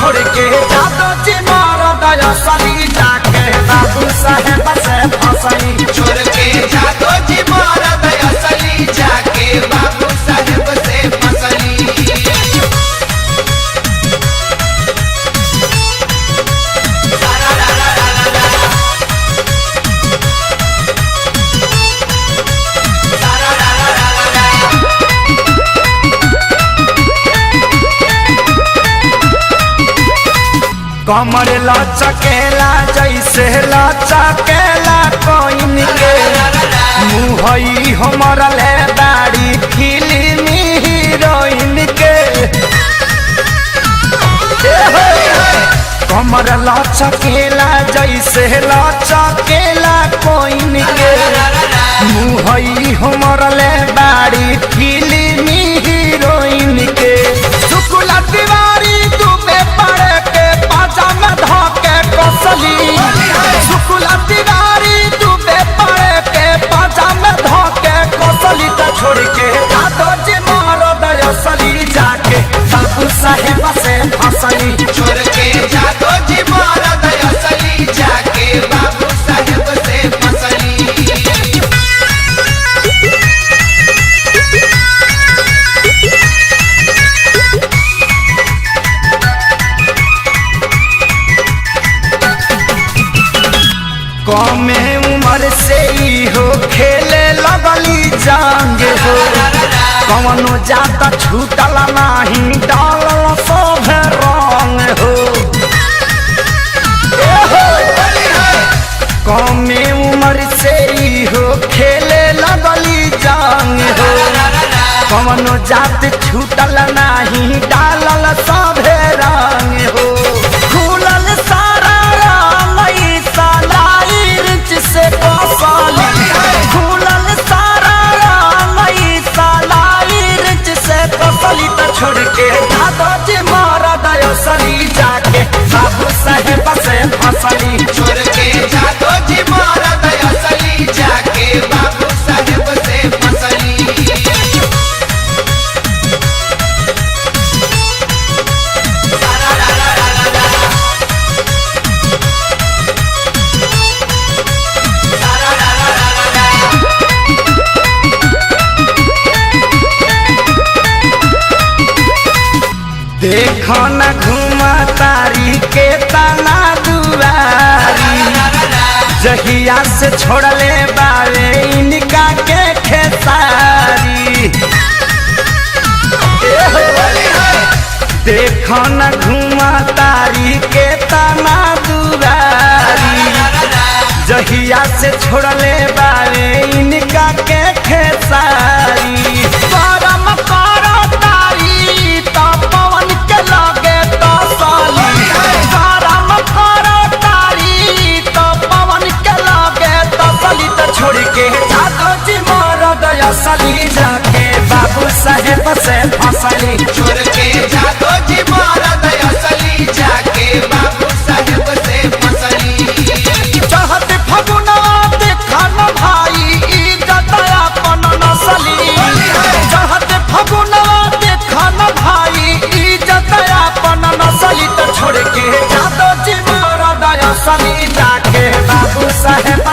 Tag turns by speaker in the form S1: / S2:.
S1: छोड़ के जादो जी मारा दया सली जाके बाबू साहेब से फसली।
S2: छोड़ के जादो जी मारा दया सली जाके बाबू साहेब से फसली।
S1: कमर लचकेला जैसे लचकेला कोइन के मुहई हमर ले दाढ़ी फिल्मी हीरोइन के। कमर लचकेला जैसे लचकेला कोइन के मुहई हमर ले दाढ़ी फिल्मी हीरोइन के। शुक्ला तिवारी दुबे पड़े के पाजामा धोके कसली। शुक्ला तिवारी दुबे पड़े के पाजामा धोके कसली। तो छोड़ के जादो जी मारो दया सली जाके बाबू साहेब से फसली।
S2: छोड़ के जादो जी मारा दया सली जाके बाबू साहेब से फसली।
S1: कमे उम्र से ही हो खेले लगली जांग हो कवनो जाता छूटल नाही डालल सब रंग हो। कमे उम्र से ही हो खेले लगली जांग हो कवनो जात छूटल नाही डालल सब रंग हो। खुलल सारा रंगई सालाइर से कसली। खुलल सारा रंगई सालाइर से कसली। तो छोड़ के जादो जी मारा दया सली जाके बाबू साहेब से फसली।
S2: छोड़ के जादो जी मारा दया सली जाके बाबू साहेब से फसली।
S1: देखो न घुमा तारी के तना दुआरी जहिया से छोड़ले बावे इनका के खेसारी। देखो न घुमा तारी के तना दुआरी जहिया से छोड़ले बावे इनका के खेसारी। परम करो तारी तो पवन के लगे तो साली। परम करो तारी तो पवन के लगे तो साली। तो छोड़ के जादो जी मारो दया सली जाके बाबू साहेब से फसली।
S2: छोड़ के जादो जी मारा दया सली जाके बाबू साहेब से फसली।
S1: चाहत फगुना देखा न भाई इज्जत अपन नसली। चाहत फगुना देखा न भाई इज्जत अपन नसली। तो छोड़ के जादो जी मारा दया सली जाके बाबू साहेब